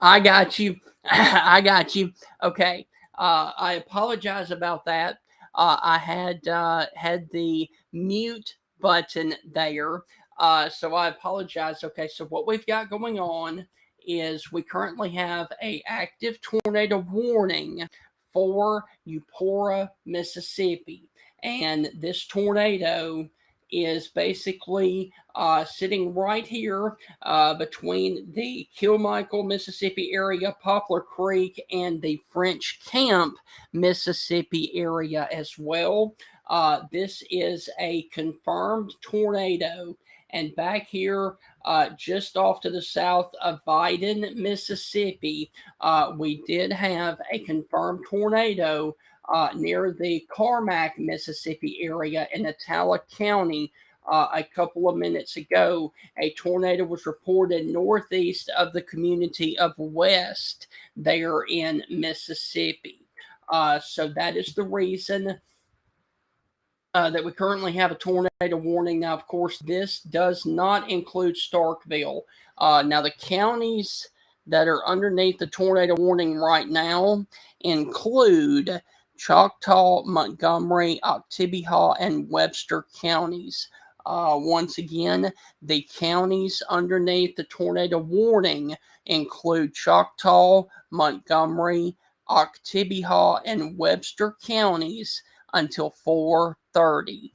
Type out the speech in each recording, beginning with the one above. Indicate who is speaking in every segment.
Speaker 1: I got you. I got you. Okay. I apologize about that. I had the mute button there. So I apologize. Okay. So what we've got going on is we currently have a active tornado warning for Eupora, Mississippi, and this tornado is basically sitting right here between the Kilmichael, Mississippi area, Poplar Creek, and the French Camp, Mississippi area as well. This is a confirmed tornado. And back here, just off to the south of Biden, Mississippi, we did have a confirmed tornado near the Carmack, Mississippi area in Atala County a couple of minutes ago. A tornado was reported northeast of the community of West there in Mississippi. So that is the reason that we currently have a tornado warning. Now, of course, this does not include Starkville. Now, the counties that are underneath the tornado warning right now include Choctaw, Montgomery, Oktibbeha, and Webster counties. Once again, the counties underneath the tornado warning include Choctaw, Montgomery, Oktibbeha, and Webster counties until 4:30.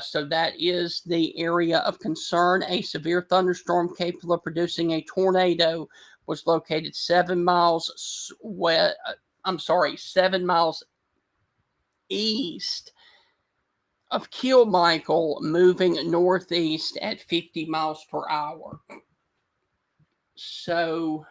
Speaker 1: So that is the area of concern. A severe thunderstorm capable of producing a tornado was located 7 miles 7 miles east of Kilmichael, moving northeast at 50 miles per hour. So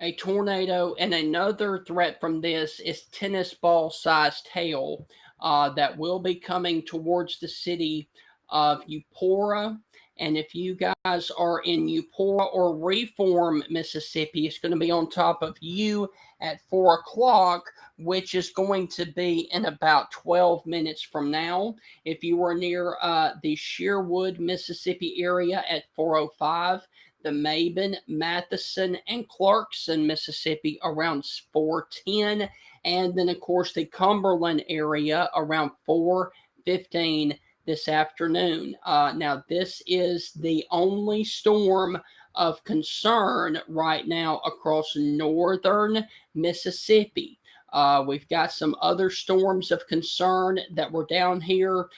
Speaker 1: a tornado, and another threat from this is tennis ball sized hail that will be coming towards the city of Eupora. And if you guys are in Eupora or Reform, Mississippi, it's going to be on top of you at 4 o'clock, which is going to be in about 12 minutes from now. If you are near the Sherwood, Mississippi area at 4:05, the Mabin, Matheson, and Clarkson, Mississippi around 4:10, and then of course the Cumberland area around 4:15 this afternoon. Now this is the only storm of concern right now across northern Mississippi. We've got some other storms of concern that were down here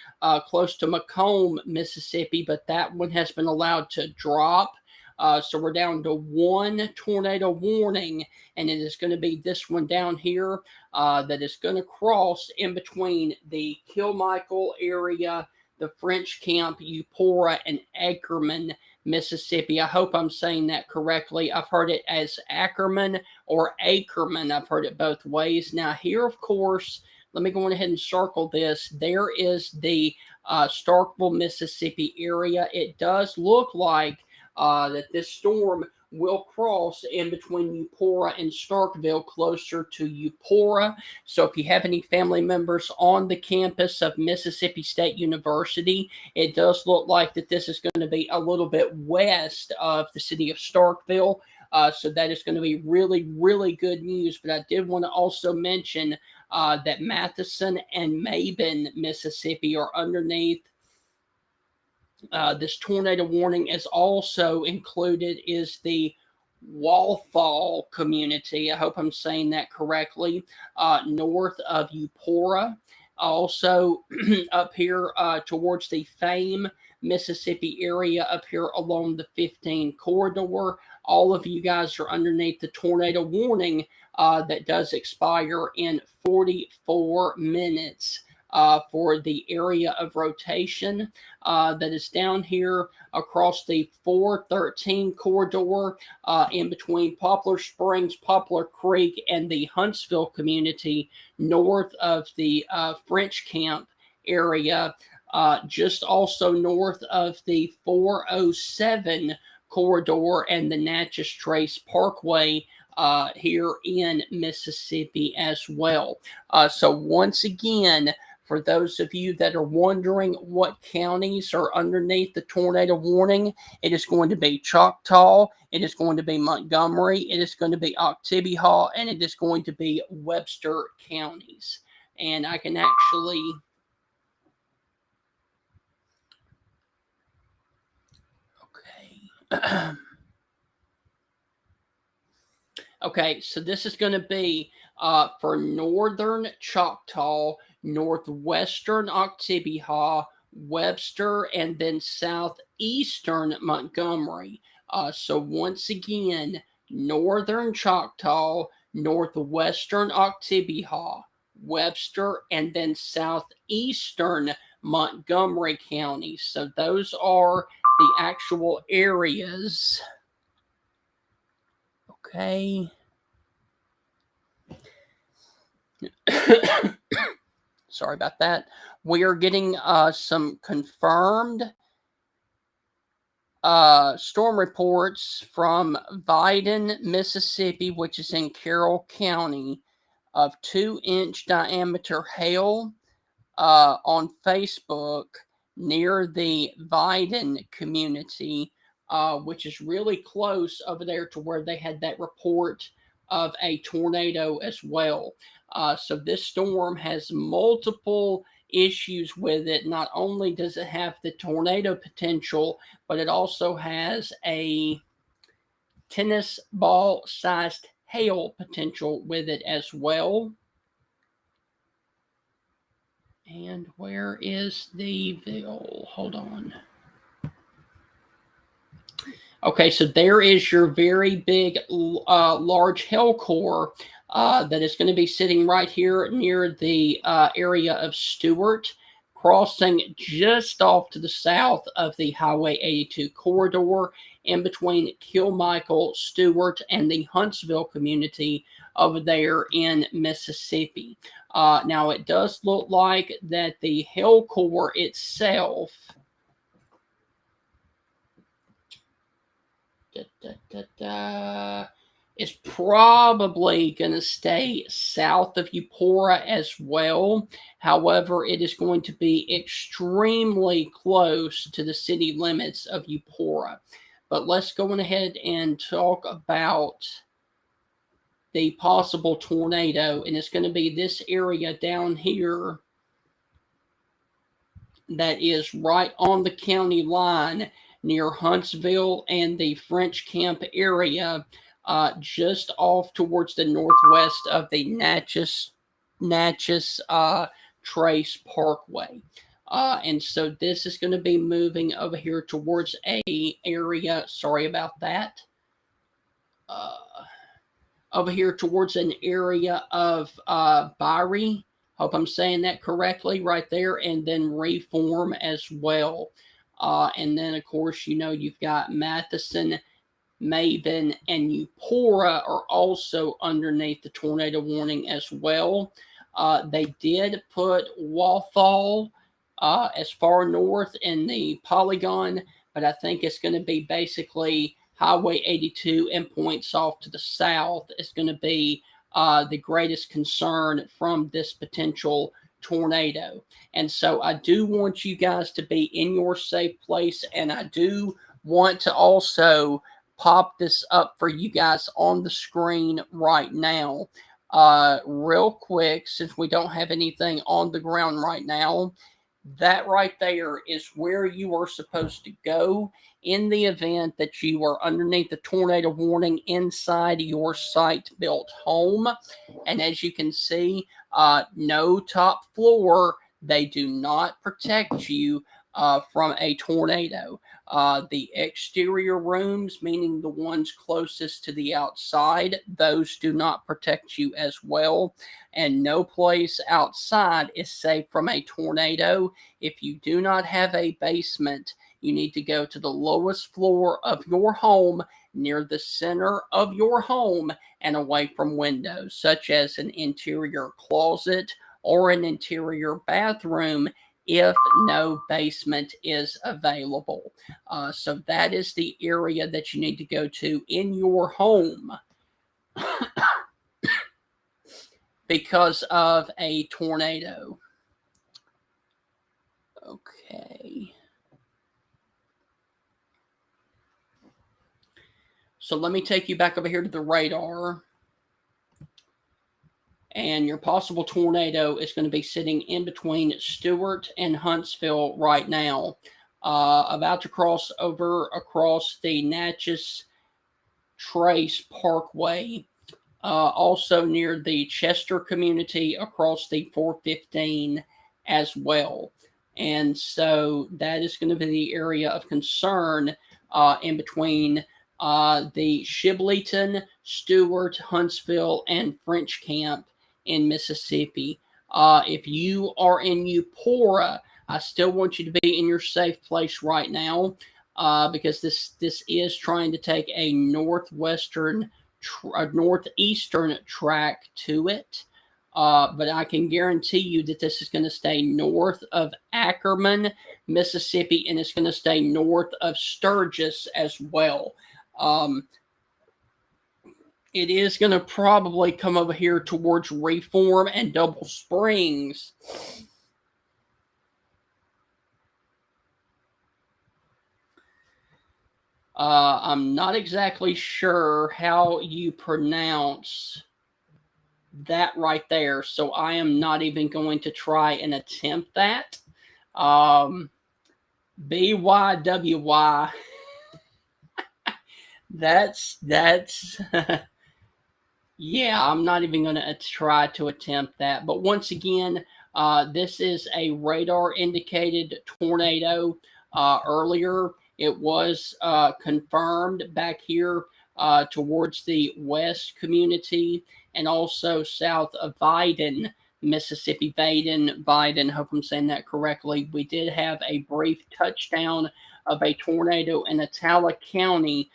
Speaker 1: close to Macomb, Mississippi, but that one has been allowed to drop. So we're down to one tornado warning, and it is going to be this one down here that is going to cross in between the Kilmichael area, the French Camp, Eupora, and Ackerman, Mississippi. I hope I'm saying that correctly. I've heard it as Ackerman or Ackerman. I've heard it both ways. Now here, of course, let me go ahead and circle this. There is the Starkville, Mississippi area. It does look like that this storm will cross in between Eupora and Starkville, closer to Eupora. So if you have any family members on the campus of Mississippi State University, it does look like that this is going to be a little bit west of the city of Starkville. So that is going to be really, really good news. But I did want to also mention that Matheson and Mabin, Mississippi are underneath this tornado warning. Is also included is the Walthall community. I hope I'm saying that correctly. North of Eupora. Also up here towards the Fame, Mississippi area up here along the 15 corridor. All of you guys are underneath the tornado warning that does expire in 44 minutes. For the area of rotation that is down here across the 413 corridor in between Poplar Springs, Poplar Creek, and the Huntsville community north of the French Camp area, just also north of the 407 corridor and the Natchez Trace Parkway here in Mississippi as well. So once again, for those of you that are wondering what counties are underneath the tornado warning, it is going to be Choctaw, it is going to be Montgomery, it is going to be Oktibbeha, and it is going to be Webster counties. And I can actually... Okay. Okay, so this is going to be for northern Choctaw, northwestern Oktibbeha, Webster, and then southeastern Montgomery. So once again, northern Choctaw, northwestern Oktibbeha, Webster, and then southeastern Montgomery counties. So those are the actual areas. Okay. Sorry about that. We are getting some confirmed storm reports from Vidon, Mississippi, which is in Carroll County, of 2-inch diameter hail on Facebook near the Vidon community, which is really close over there to where they had that report of a tornado as well. So this storm has multiple issues with it. Not only does it have the tornado potential, but it also has a tennis ball sized hail potential with it as well. And where is the Ville? Hold on. Okay, so there is your very big, large hail core that is going to be sitting right here near the area of Stewart, crossing just off to the south of the Highway 82 corridor, in between Kilmichael, Stewart, and the Huntsville community over there in Mississippi. Now, it does look like that the hail core itself... is probably going to stay south of Eupora as well. However, it is going to be extremely close to the city limits of Eupora. But let's go on ahead and talk about the possible tornado. And it's going to be this area down here that is right on the county line near Huntsville and the French Camp area, just off towards the northwest of the Natchez Trace Parkway. And so this is going to be moving over here towards a area, sorry about that, over here towards an area of Byrie. Hope I'm saying that correctly right there, and then Reform as well. And then, of course, you know, you've got Matheson, Maven, and Eupora are also underneath the tornado warning as well. They did put Walthall as far north in the polygon, but I think it's going to be basically Highway 82 and points off to the south is going to be the greatest concern from this potential tornado. And so I do want you guys to be in your safe place, and I do want to also pop this up for you guys on the screen right now. Real quick, since we don't have anything on the ground right now, that right there is where you are supposed to go in the event that you are underneath the tornado warning inside your site-built home. And as you can see, no top floor. They do not protect you from a tornado. The exterior rooms, meaning the ones closest to the outside, those do not protect you as well. And no place outside is safe from a tornado. If you do not have a basement, you need to go to the lowest floor of your home, near the center of your home, and away from windows, such as an interior closet or an interior bathroom, if no basement is available. So that is the area that you need to go to in your home because of a tornado. Okay. So let me take you back over here to the radar. And your possible tornado is going to be sitting in between Stewart and Huntsville right now. About to cross over across the Natchez Trace Parkway. Also near the Chester community across the 415 as well. And so that is going to be the area of concern in between the Shibleyton, Stewart, Huntsville, and French Camp in Mississippi. If you are in Eupora, I still want you to be in your safe place right now because this is trying to take a northeastern track to it. But I can guarantee you that this is going to stay north of Ackerman, Mississippi, and it's going to stay north of Sturgis as well. It is going to probably come over here towards Reform and Double Springs. I'm not exactly sure how you pronounce that right there, so I am not even going to try and attempt that. BYWY. That's yeah, I'm not even going to try to attempt that. But once again, this is a radar indicated tornado. Earlier, it was confirmed back here towards the west community and also south of Vidon, Mississippi. Vidon, hope I'm saying that correctly. We did have a brief touchdown of a tornado in Attala County,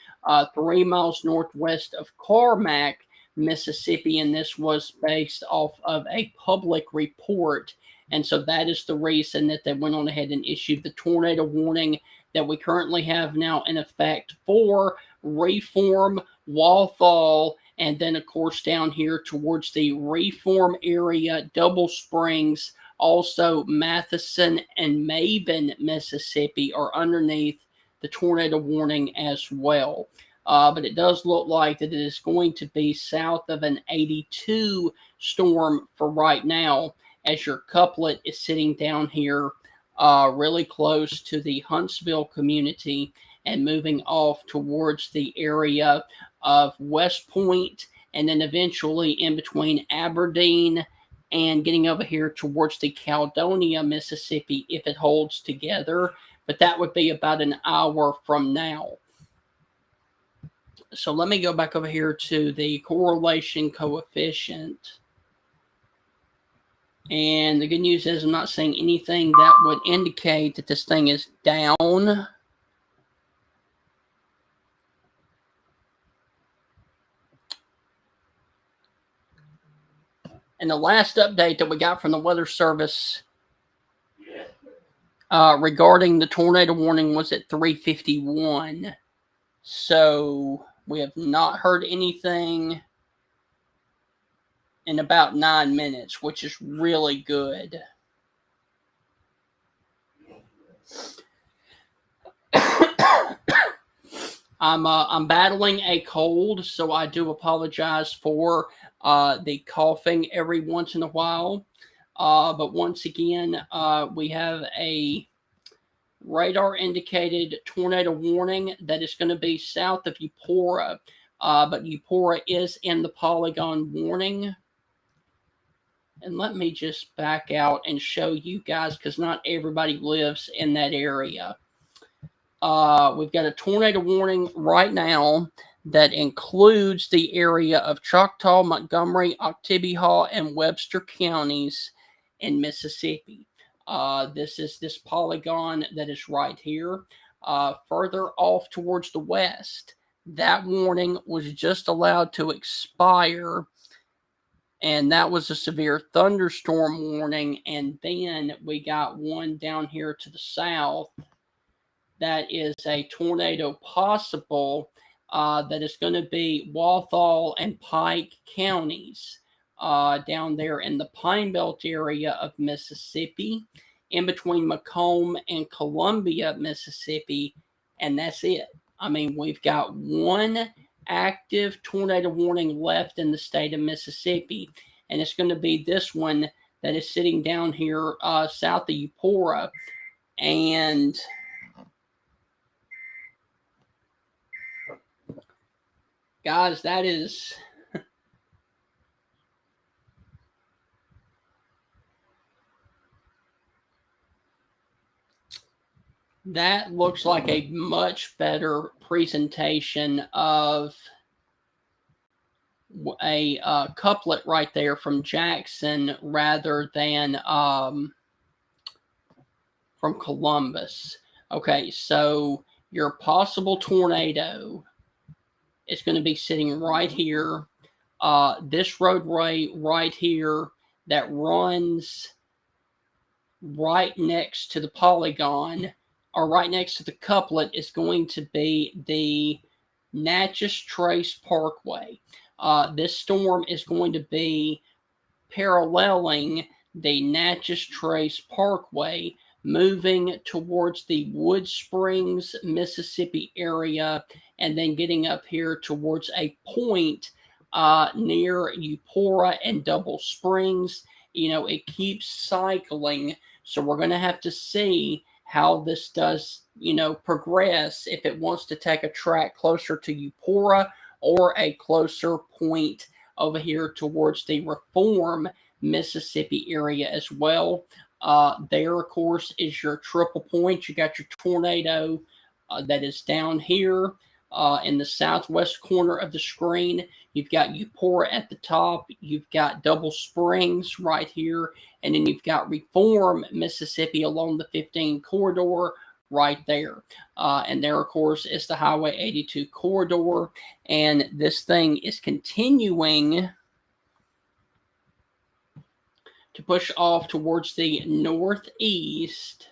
Speaker 1: 3 miles northwest of Carmack, Mississippi, and this was based off of a public report. And so that is the reason that they went on ahead and issued the tornado warning that we currently have now in effect for Reform, Walthall, and then, of course, down here towards the Reform area, Double Springs, also Matheson and Maben, Mississippi, are underneath the tornado warning as well. But it does look like that it is going to be south of an 82 storm for right now, as your couplet is sitting down here really close to the Huntsville community and moving off towards the area of West Point, and then eventually in between Aberdeen and getting over here towards the Caledonia, Mississippi, if it holds together. But that would be about an hour from now. So let me go back over here to the correlation coefficient. And the good news is I'm not seeing anything that would indicate that this thing is down. And the last update that we got from the Weather Service regarding the tornado warning was at 3:51. So we have not heard anything in about 9 minutes, which is really good. I'm battling a cold, so I do apologize for the coughing every once in a while. But once again, we have a radar indicated tornado warning that is going to be south of Eupora. But Eupora is in the polygon warning. And let me just back out and show you guys, because not everybody lives in that area. We've got a tornado warning right now that includes the area of Choctaw, Montgomery, Oktibbeha, and Webster counties in Mississippi. This is this polygon that is right here. Further off towards the west, that warning was just allowed to expire, and that was a severe thunderstorm warning. And then we got one down here to the south that is a tornado possible that is going to be Walthall and Pike counties down there in the Pine Belt area of Mississippi. in between Macomb and Columbia, Mississippi, and that's it. I mean, we've got one active tornado warning left in the state of Mississippi, and it's going to be this one that is sitting down here south of Eupora. And guys, that looks like a much better presentation of a couplet right there from Jackson rather than from Columbus. Okay, so your possible tornado is going to be sitting right here. This roadway right here that runs right next to the polygon, or right next to the couplet, is going to be the Natchez Trace Parkway. This storm is going to be paralleling the Natchez Trace Parkway, moving towards the Wood Springs, Mississippi area, and then getting up here towards a point near Eupora and Double Springs. You know, it keeps cycling, so we're going to have to see how this does, you know, progress, if it wants to take a track closer to Eupora or a closer point over here towards the Reform, Mississippi area as well. There, of course, is your triple point. You got your tornado that is down here in the southwest corner of the screen. You've got Eupora at the top. You've got Double Springs right here. And then you've got Reform, Mississippi along the 15 corridor right there. And there, of course, is the Highway 82 corridor. And this thing is continuing to push off towards the northeast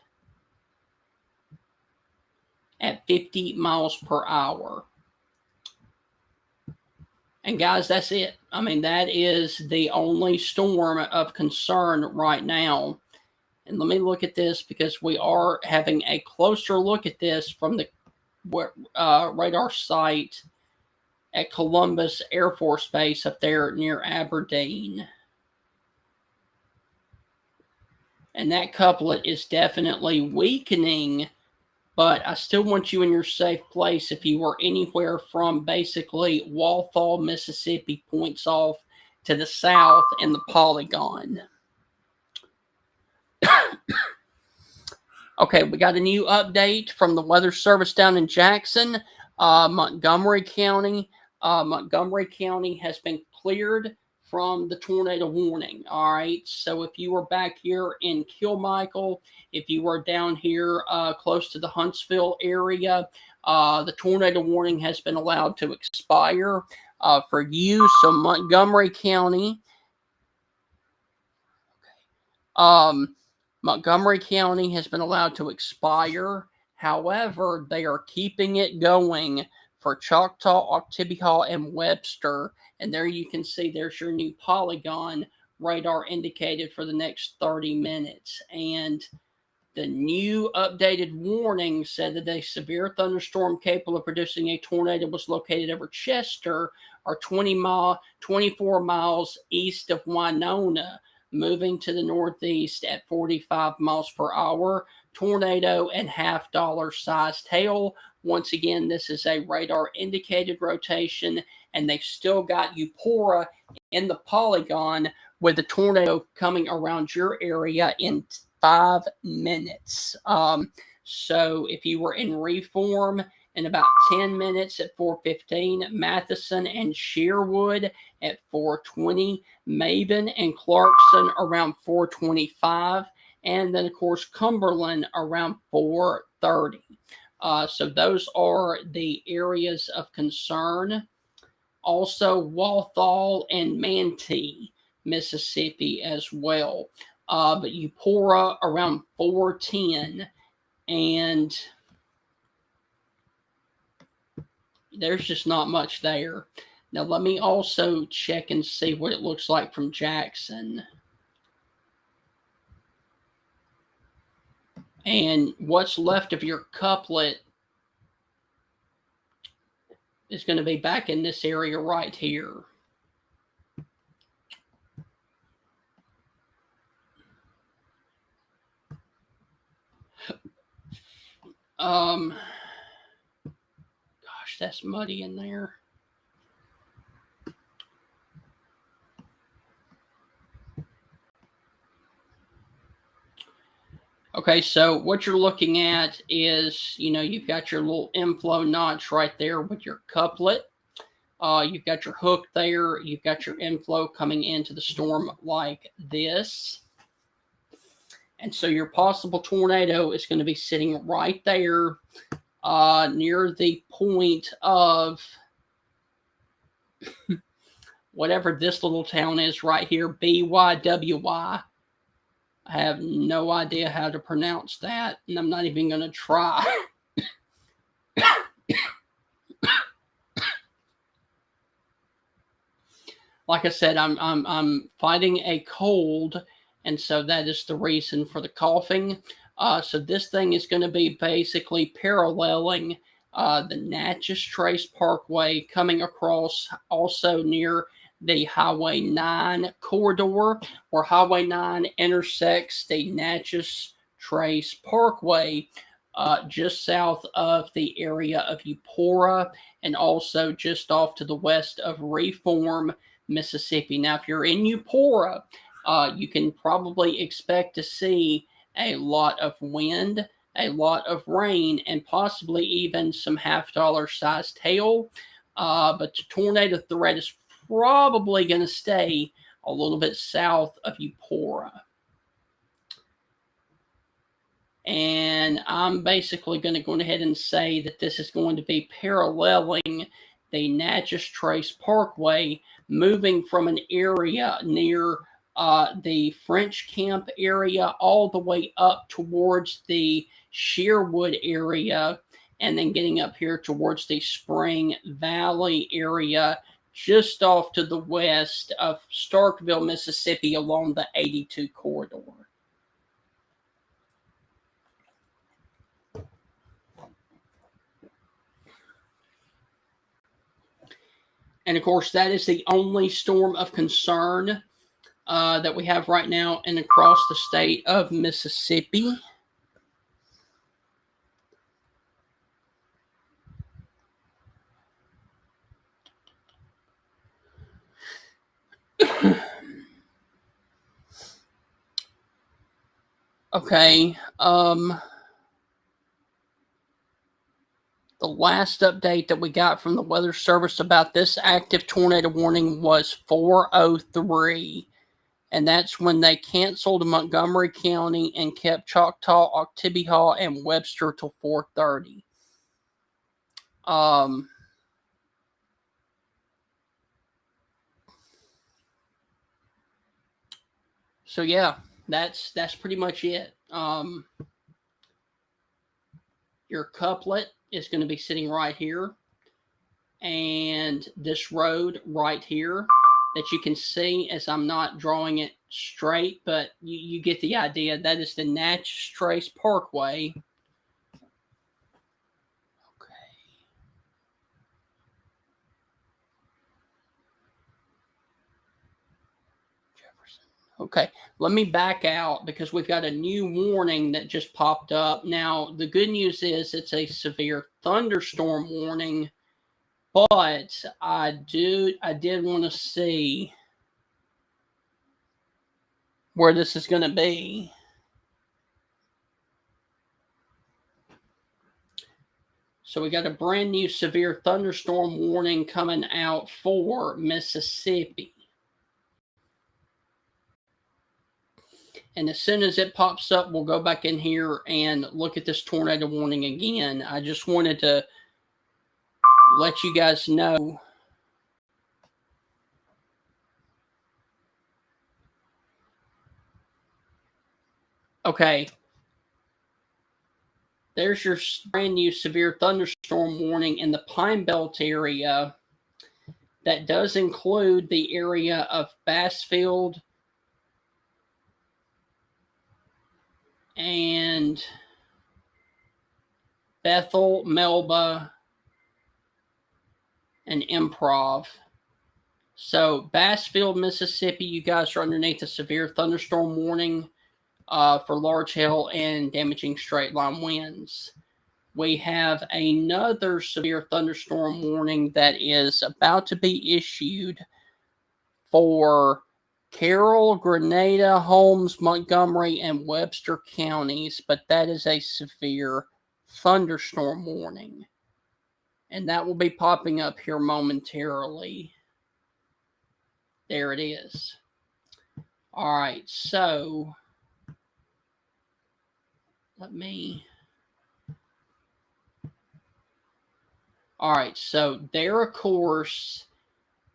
Speaker 1: at 50 miles per hour. And guys, that's it. I mean, that is the only storm of concern right now. And let me look at this, because we are having a closer look at this from the radar site at Columbus Air Force Base up there near Aberdeen. And that couplet is definitely weakening, but I still want you in your safe place. If you are anywhere from basically Walthall, Mississippi, points off to the south in the polygon. Okay, we got a new update from the Weather Service down in Jackson, Montgomery County. Montgomery County has been cleared from the tornado warning. All right, so if you are back here in Kilmichael, if you are down here close to the Huntsville area, the tornado warning has been allowed to expire for you. So Montgomery County, Montgomery County has been allowed to expire. However, they are keeping it going for Choctaw, Oktibbeha, and Webster. And there you can see there's your new polygon radar indicated for the next 30 minutes. And the new updated warning said that a severe thunderstorm capable of producing a tornado was located over Chester, or 24 miles east of Winona, moving to the northeast at 45 miles per hour. Tornado and $50 sized hail. Once again, this is a radar indicated rotation, and they've still got Eupora in the polygon with the tornado coming around your area in 5 minutes. So if you were in Reform in about 10 minutes at 4:15, Matheson and Sherwood at 4:20, Maben and Clarkson around 4:25, and then of course Cumberland around 4:30. So those are the areas of concern. Also Walthall and Manatee, Mississippi as well. But Eupora around 4:10, and there's just not much there. Now let me also check and see what it looks like from Jackson. And what's left of your couplet is going to be back in this area right here. Gosh, that's muddy in there. Okay, so what you're looking at is, you've got your little inflow notch right there with your couplet. You've got your hook there. You've got your inflow coming into the storm like this. And so your possible tornado is going to be sitting right there near the point of whatever this little town is right here, BYWY. I have no idea how to pronounce that, and I'm not even going to try. Like I said, I'm fighting a cold, and so that is the reason for the coughing. So this thing is going to be basically paralleling the Natchez Trace Parkway, coming across also near the Highway 9 corridor, where Highway 9 intersects the Natchez Trace Parkway just south of the area of Eupora, and also just off to the west of Reform, Mississippi. Now, if you're in Eupora, you can probably expect to see a lot of wind, a lot of rain, and possibly even some $half sized hail. But the tornado threat is probably going to stay a little bit south of Eupora. And I'm basically going to go ahead and say that this is going to be paralleling the Natchez Trace Parkway, moving from an area near the French Camp area all the way up towards the Sherwood area, and then getting up here towards the Spring Valley area, just off to the west of Starkville, Mississippi, along the 82 corridor. And of course, that is the only storm of concern that we have right now and across the state of Mississippi. Okay. The last update that we got from the Weather Service about this active tornado warning was 4:03. And that's when they canceled Montgomery County and kept Choctaw, Oktibbeha, and Webster till 4:30. So yeah, that's pretty much it. Your couplet is going to be sitting right here, and this road right here that you can see, as I'm not drawing it straight, but you get the idea. That is the Natchez Trace Parkway. Okay. Jefferson. Okay, let me back out because we've got a new warning that just popped up. Now, the good news is it's a severe thunderstorm warning, but I did want to see where this is going to be. So we got a brand new severe thunderstorm warning coming out for Mississippi. And as soon as it pops up, we'll go back in here and look at this tornado warning again. I just wanted to let you guys know. Okay. There's your brand new severe thunderstorm warning in the Pine Belt area. That does include the area of Bassfield and Bethel, Melba, and Improv. So Bassfield, Mississippi, you guys are underneath a severe thunderstorm warning for large hail and damaging straight line winds. We have another severe thunderstorm warning that is about to be issued for Carroll, Grenada, Holmes, Montgomery, and Webster counties, but that is a severe thunderstorm warning. And that will be popping up here momentarily. There it is. All right, so all right, so there, of course,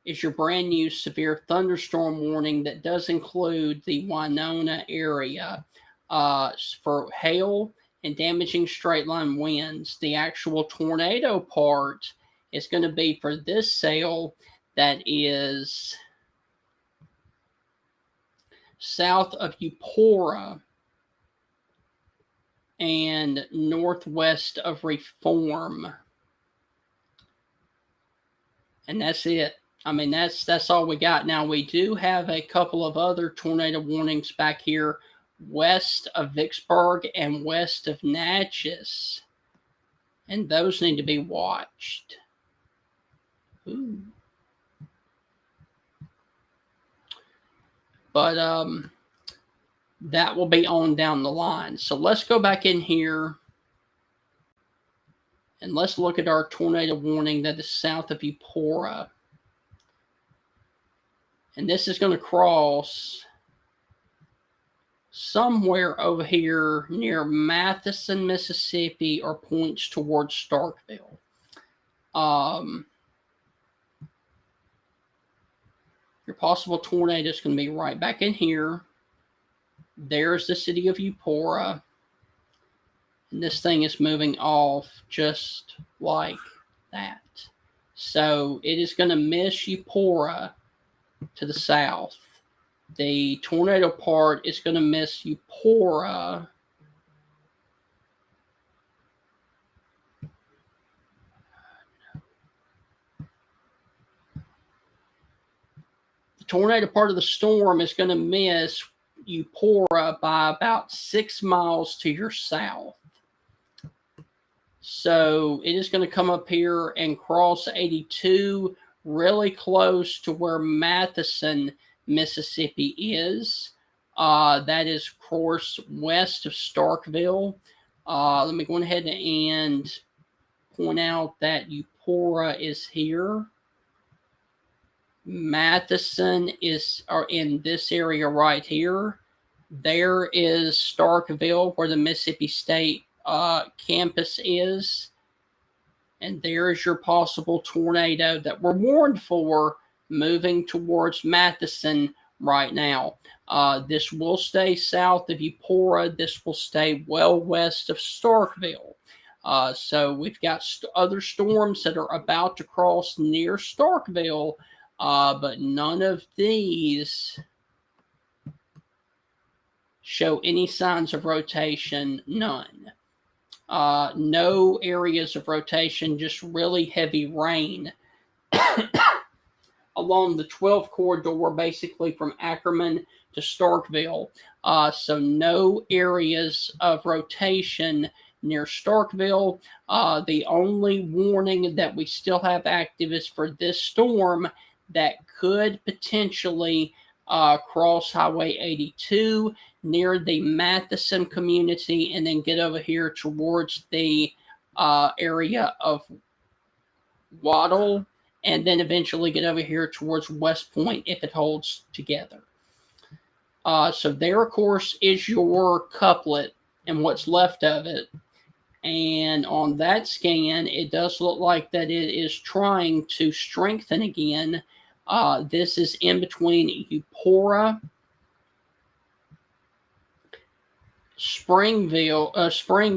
Speaker 1: is your brand new severe thunderstorm warning that does include the Winona area for hail and damaging straight line winds. The actual tornado part is going to be for this cell that is south of Eupora and northwest of Reform. And that's it. I mean, that's all we got. Now, we do have a couple of other tornado warnings back here west of Vicksburg and west of Natchez. And those need to be watched. Ooh. But that will be on down the line. So let's go back in here and let's look at our tornado warning that is south of Eupora. And this is going to cross somewhere over here near Matheson, Mississippi, or points towards Starkville. Your possible tornado is going to be right back in here. There's the city of Eupora. And this thing is moving off just like that. So it is going to miss Eupora to the south. The tornado part is going to miss Eupora tornado part of the storm is going to miss Eupora by about 6 miles to your south. So it is going to come up here and cross 82 really close to where Matheson, Mississippi is. That is, of course, west of Starkville. Let me go ahead and point out that Eupora is here. Matheson is in this area right here. There is Starkville, where the Mississippi State campus is. And there is your possible tornado that we're warned for moving towards Matheson right now. This will stay south of Eupora. This will stay well west of Starkville. So we've got other storms that are about to cross near Starkville. But none of these show any signs of rotation, none. No areas of rotation, just really heavy rain along the 12 corridor, basically from Ackerman to Starkville. So no areas of rotation near Starkville. The only warning that we still have active is for this storm that could potentially cross Highway 82 near the Matheson community and then get over here towards the area of Waddle and then eventually get over here towards West Point if it holds together. So there, of course, is your couplet and what's left of it. And on that scan, it does look like that it is trying to strengthen again. This is in between Eupora, Spring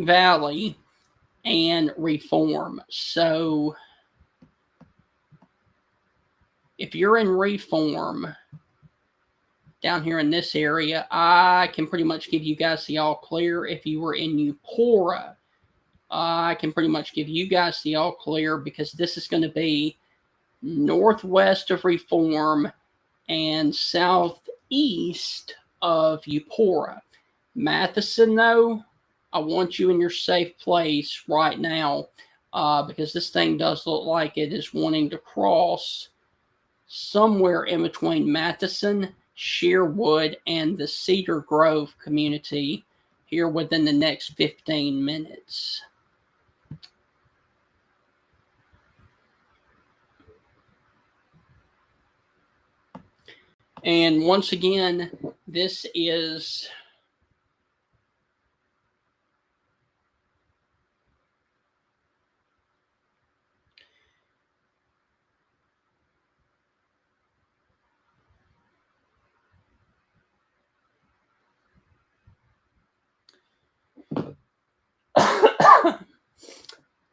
Speaker 1: Valley, and Reform. So if you're in Reform, down here in this area, I can pretty much give you guys the all clear. If you were in Eupora, I can pretty much give you guys the all clear because this is going to be northwest of Reform and southeast of Eupora. Matheson, though, I want you in your safe place right now because this thing does look like it is wanting to cross somewhere in between Matheson, Sherwood, and the Cedar Grove community here within the next 15 minutes. And once again, this is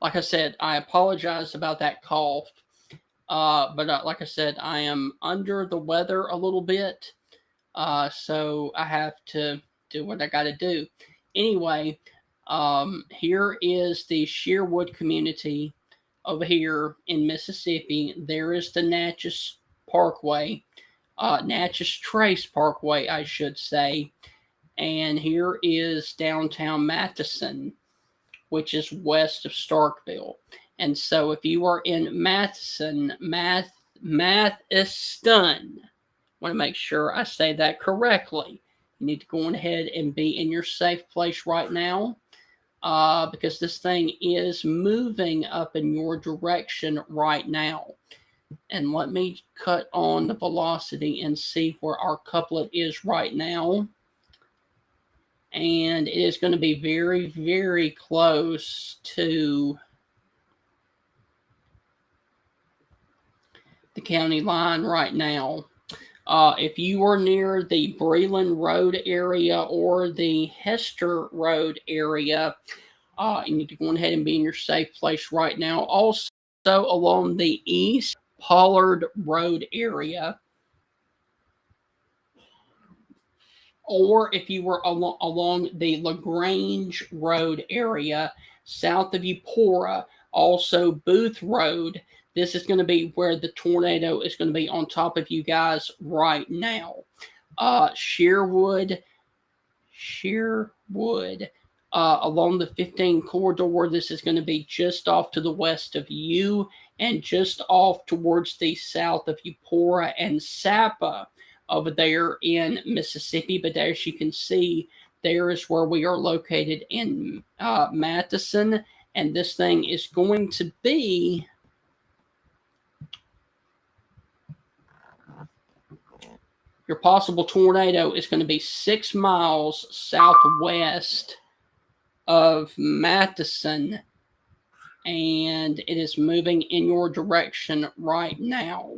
Speaker 1: like I said, I apologize about that cough. But like I said, I am under the weather a little bit. So I have to do what I got to do. Anyway, here is the Sherwood community over here in Mississippi. There is the Natchez Parkway, Natchez Trace Parkway, I should say. And here is downtown Matheson, which is west of Starkville. And so if you are in Matheson, Matheson, I want to make sure I say that correctly. You need to go on ahead and be in your safe place right now because this thing is moving up in your direction right now. And let me cut on the velocity and see where our couplet is right now. And it is going to be very, very close to the county line right now. If you are near the Breland Road area or the Hester Road area, you need to go ahead and be in your safe place right now. Also, along the East Pollard Road area, or if you were along the LaGrange Road area, south of Eupora, also Booth Road. This is going to be where the tornado is going to be on top of you guys right now. Sherwood, along the 15 corridor. This is going to be just off to the west of you and just off towards the south of Eupora and Sapa over there in Mississippi. But as you can see, there is where we are located in Matheson. And this thing is going to be your possible tornado is going to be 6 miles southwest of Matheson, and it is moving in your direction right now.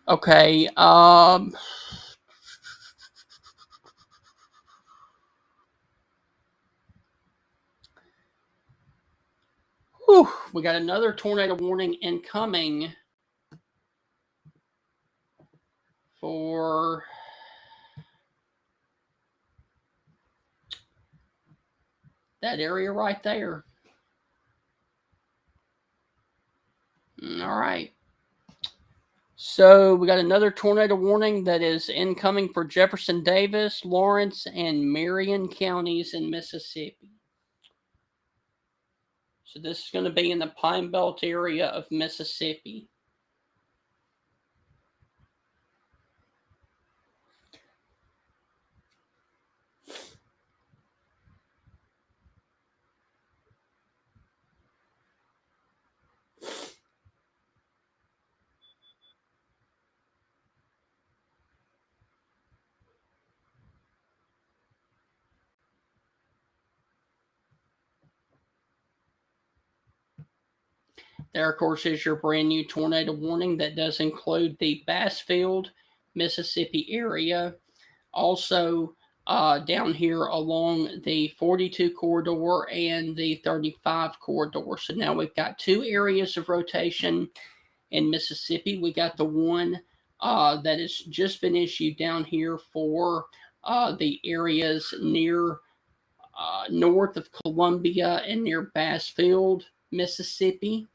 Speaker 1: Okay, we got another tornado warning incoming for that area right there. All right. So we got another tornado warning that is incoming for Jefferson Davis, Lawrence, and Marion counties in Mississippi. So this is going to be in the Pine Belt area of Mississippi. There, of course, is your brand new tornado warning that does include the Bassfield, Mississippi area. Also, down here along the 42 corridor and the 35 corridor. So now we've got 2 areas of rotation in Mississippi. We got the one that has just been issued down here for the areas near north of Columbia and near Bassfield, Mississippi,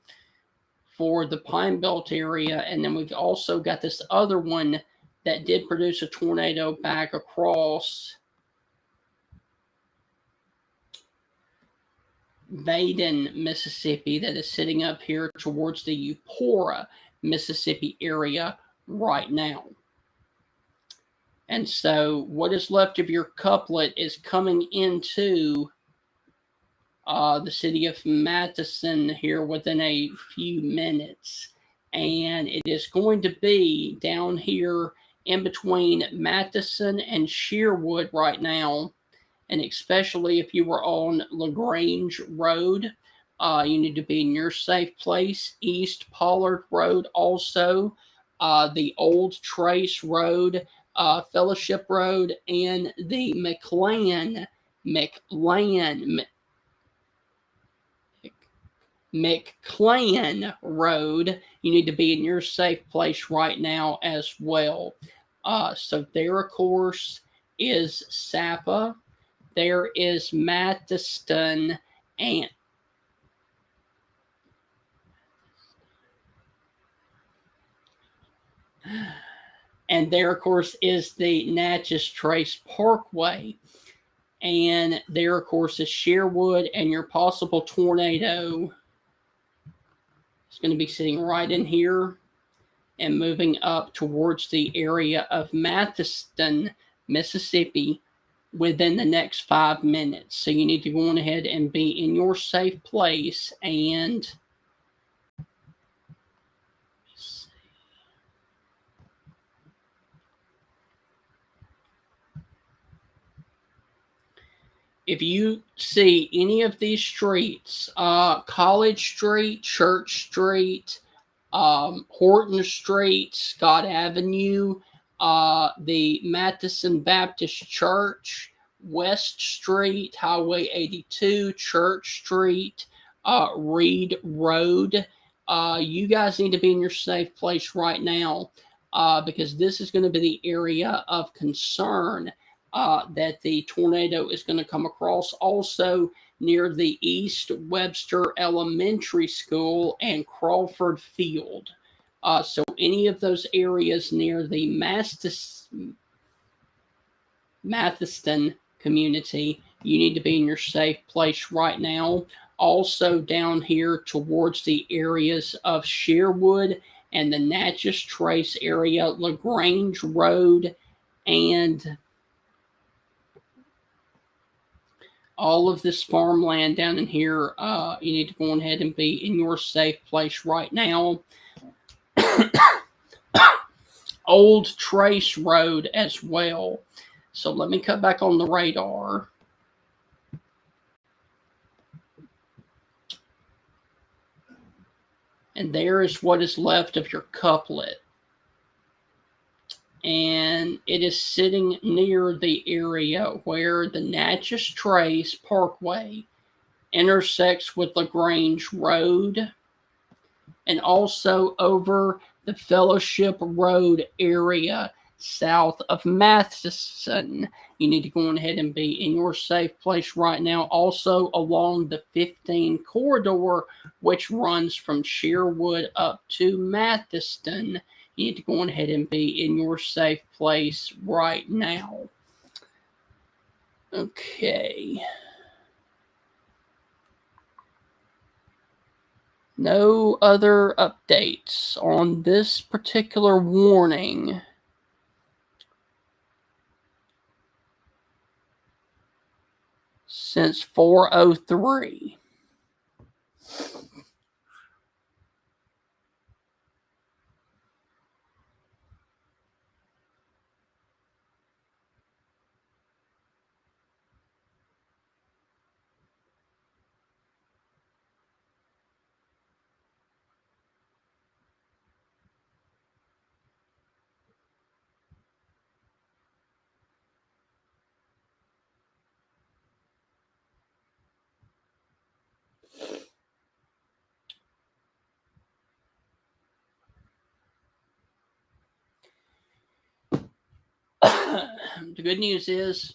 Speaker 1: for the Pine Belt area. And then we've also got this other one that did produce a tornado back across Vaden, Mississippi, that is sitting up here towards the Eupora, Mississippi area right now. And so what is left of your couplet is coming into the city of Madison here within a few minutes. And it is going to be down here in between Madison and Sherwood right now. And especially if you were on LaGrange Road, you need to be in your safe place. East Pollard Road also, the Old Trace Road, Fellowship Road, and the McLean Road. You need to be in your safe place right now as well. So there, of course, is Sapa. There is Mattiston, and there, of course, is the Natchez Trace Parkway. And there, of course, is Sherwood, and your possible tornado is going to be sitting right in here and moving up towards the area of Mathiston, Mississippi, within the next 5 minutes. So you need to go on ahead and be in your safe place. And if you see any of these streets, College Street, Church Street, Horton Street, Scott Avenue, the Matheson Baptist Church, West Street, Highway 82, Church Street, Reed Road. You guys need to be in your safe place right now because this is going to be the area of concern that the tornado is going to come across. Also, near the East Webster Elementary School and Crawford Field. So any of those areas near the Mathiston community, you need to be in your safe place right now. Also down here towards the areas of Sherwood and the Natchez Trace area, LaGrange Road, and all of this farmland down in here, you need to go ahead and be in your safe place right now. Old Trace Road as well. So let me cut back on the radar. And there is what is left of your couplet. And it is sitting near the area where the Natchez Trace Parkway intersects with LaGrange Road, and also over the Fellowship Road area south of Matheson. You need to go ahead and be in your safe place right now. Also along the 15 corridor, which runs from Sherwood up to Matheson. You need to go ahead and be in your safe place right now. Okay. No other updates on this particular warning. Since 4:03. The good news is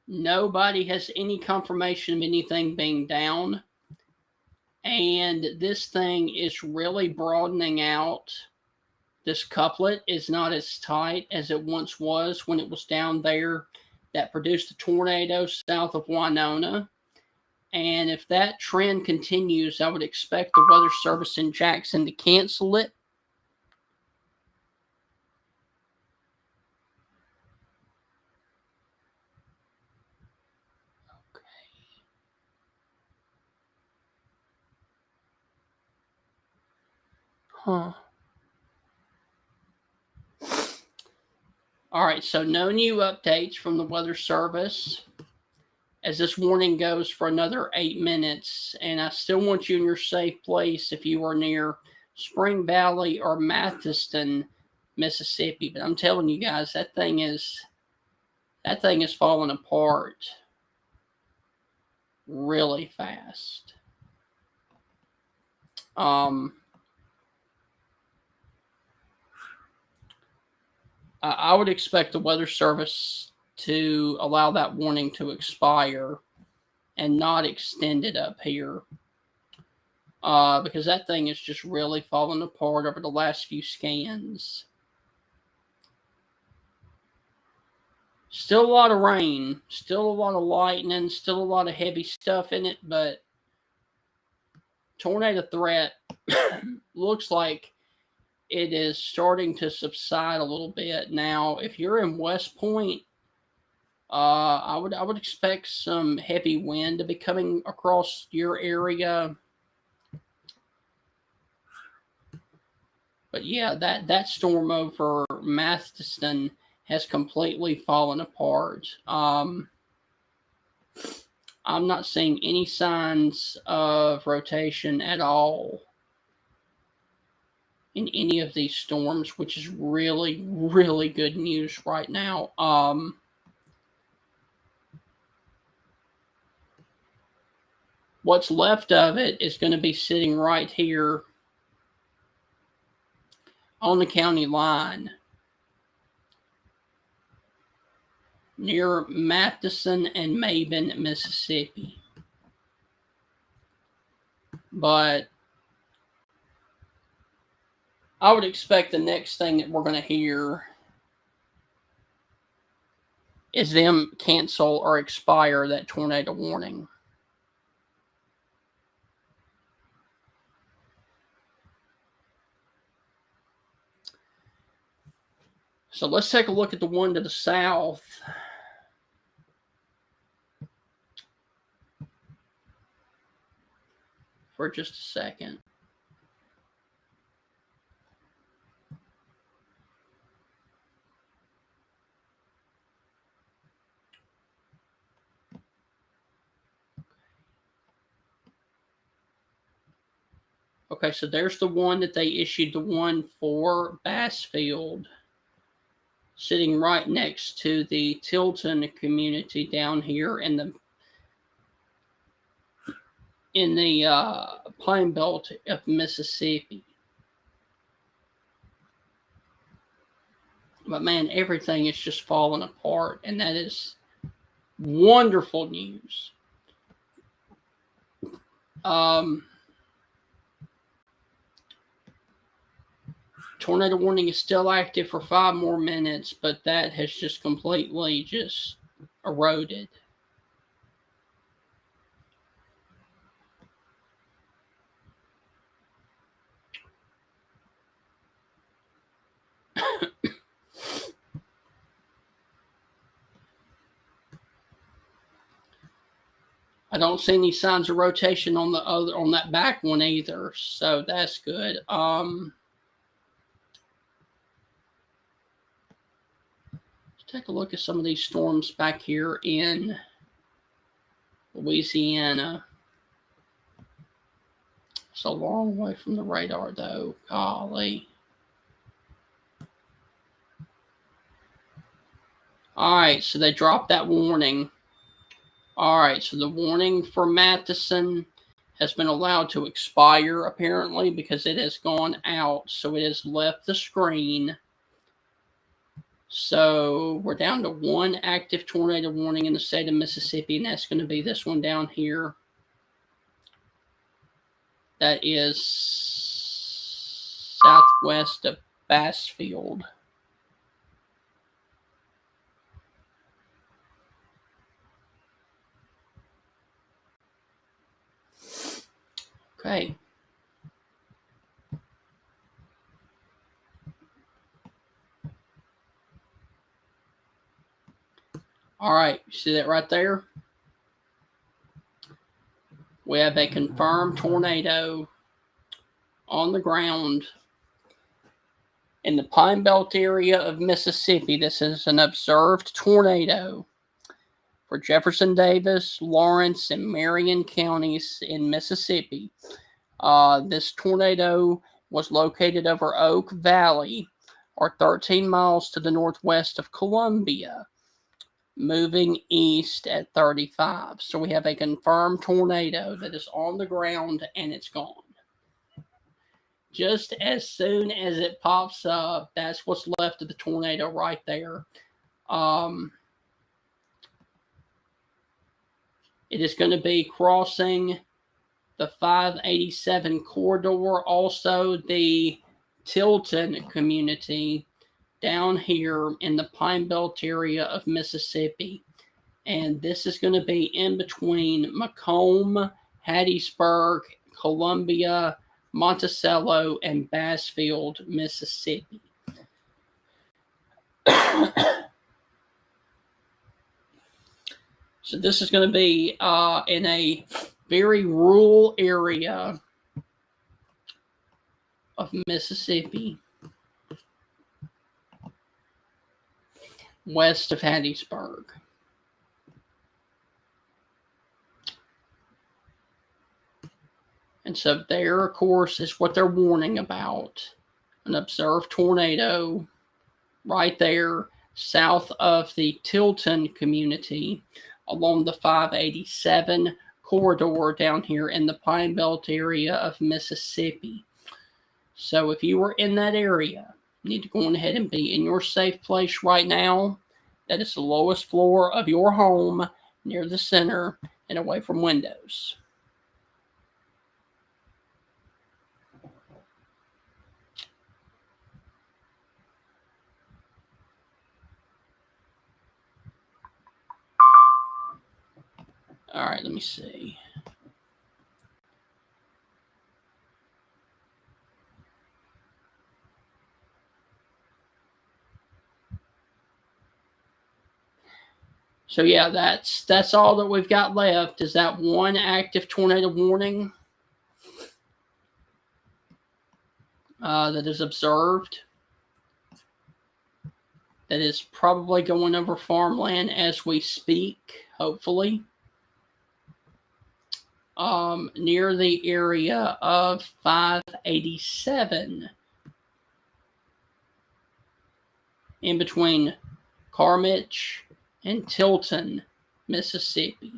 Speaker 1: nobody has any confirmation of anything being down. And this thing is really broadening out. This couplet is not as tight as it once was when it was down there that produced the tornado south of Winona. And if that trend continues, I would expect the Weather Service in Jackson to cancel it. Huh. All right, so no new updates from the Weather Service as this warning goes for another 8 minutes. And I still want you in your safe place if you are near Spring Valley or Mathiston, Mississippi. But I'm telling you guys, that thing is falling apart really fast. I would expect the Weather Service to allow that warning to expire and not extend it up here. Because that thing is just really falling apart over the last few scans. Still a lot of rain, still a lot of lightning, still a lot of heavy stuff in it, but tornado threat looks like it is starting to subside a little bit. Now, if you're in West Point, I would expect some heavy wind to be coming across your area. But yeah, that storm over Mathiston has completely fallen apart. I'm not seeing any signs of rotation at all in any of these storms, which is really, really good news right now. What's left of it is going to be sitting right here on the county line near Mathiston and Maben, Mississippi. But I would expect the next thing that we're going to hear is them cancel or expire that tornado warning. So let's take a look at the one to the south. For just a second. Okay, so there's the one that they issued the one for Bassfield, sitting right next to the Tilton community down here in the Plain Belt of Mississippi. But man, everything is just falling apart, and that is wonderful news. Tornado warning is still active for 5 more minutes, but that has just completely just eroded. I don't see any signs of rotation on that back one either, so that's good. Let's take a look at some of these storms back here in Louisiana. It's a long way from the radar, though. Golly. All right, so they dropped that warning. All right, so the warning for Mathiston has been allowed to expire, apparently, because it has gone out. So it has left the screen. So we're down to one active tornado warning in the state of Mississippi, and that's going to be this one down here. That is southwest of Bassfield. Okay. All right, you see that right there? We have a confirmed tornado on the ground in the Pine Belt area of Mississippi. This is an observed tornado for Jefferson Davis, Lawrence, and Marion counties in Mississippi. This tornado was located over Oak Valley, or 13 miles to the northwest of Columbia, moving east at 35. So we have a confirmed tornado that is on the ground and it's gone. Just as soon as it pops up, that's what's left of the tornado right there. It is going to be crossing the 587 corridor, also the Tilton community down here in the Pine Belt area of Mississippi. And this is going to be in between Macomb, Hattiesburg, Columbia, Monticello, and Bassfield, Mississippi. So this is going to be in a very rural area of Mississippi, west of Hattiesburg. And so there, of course, is what they're warning about. An observed tornado right there south of the Tilton community along the 587 corridor down here in the Pine Belt area of Mississippi. So if you were in that area, you need to go on ahead and be in your safe place right now. That is the lowest floor of your home, near the center and away from windows. All right, let me see. So yeah, that's all that we've got left is that one active tornado warning that is observed. That is probably going over farmland as we speak, hopefully. Near the area of 587, in between Carmich and Tilton, Mississippi.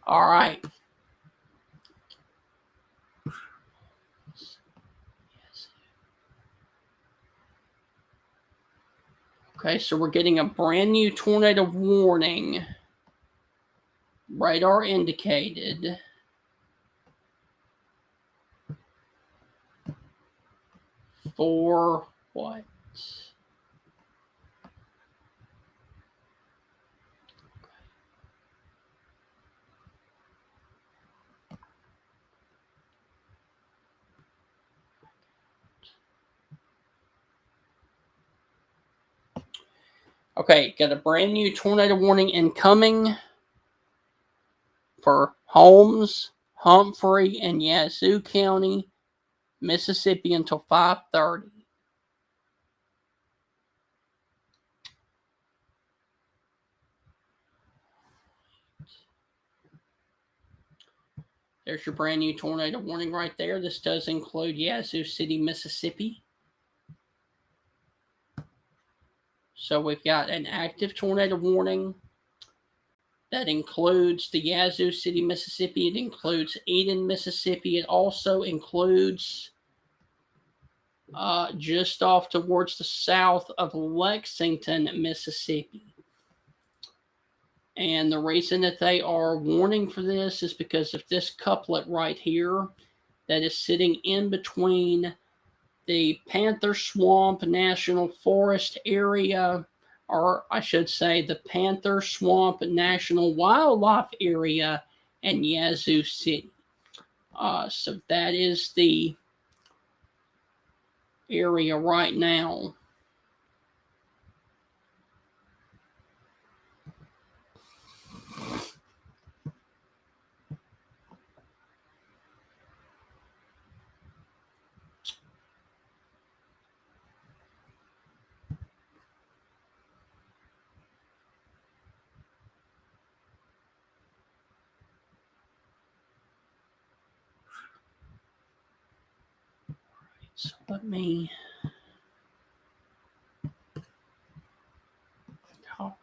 Speaker 1: All right. Okay, so we're getting a brand new tornado warning. Radar indicated. For what? Okay, got a brand new tornado warning incoming for Holmes, Humphrey, and Yazoo County, Mississippi until 5:30. There's your brand new tornado warning right there. This does include Yazoo City, Mississippi. So we've got an active tornado warning That includes the Yazoo City, Mississippi. It includes Eden, Mississippi. It also includes just off towards the south of Lexington, Mississippi. And the reason that they are warning for this is because of this couplet right here that is sitting in between the Panther Swamp National Forest area, or I should say the Panther Swamp National Wildlife Area, and Yazoo City. So that is the area right now. So let me. Oh,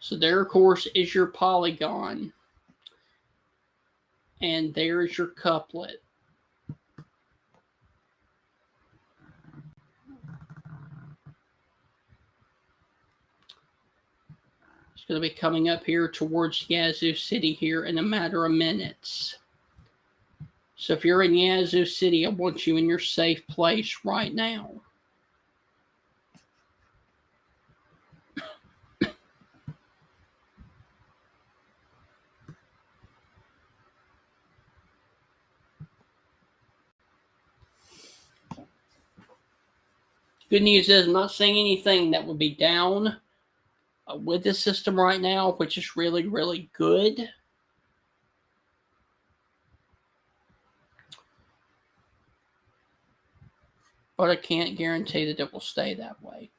Speaker 1: so there, of course, is your polygon. And there's your couplet. It's going to be coming up here towards Yazoo City here in a matter of minutes. So if you're in Yazoo City, I want you in your safe place right now. Good news is I'm not saying anything that would be down with this system right now, which is really, really good. But I can't guarantee that it will stay that way.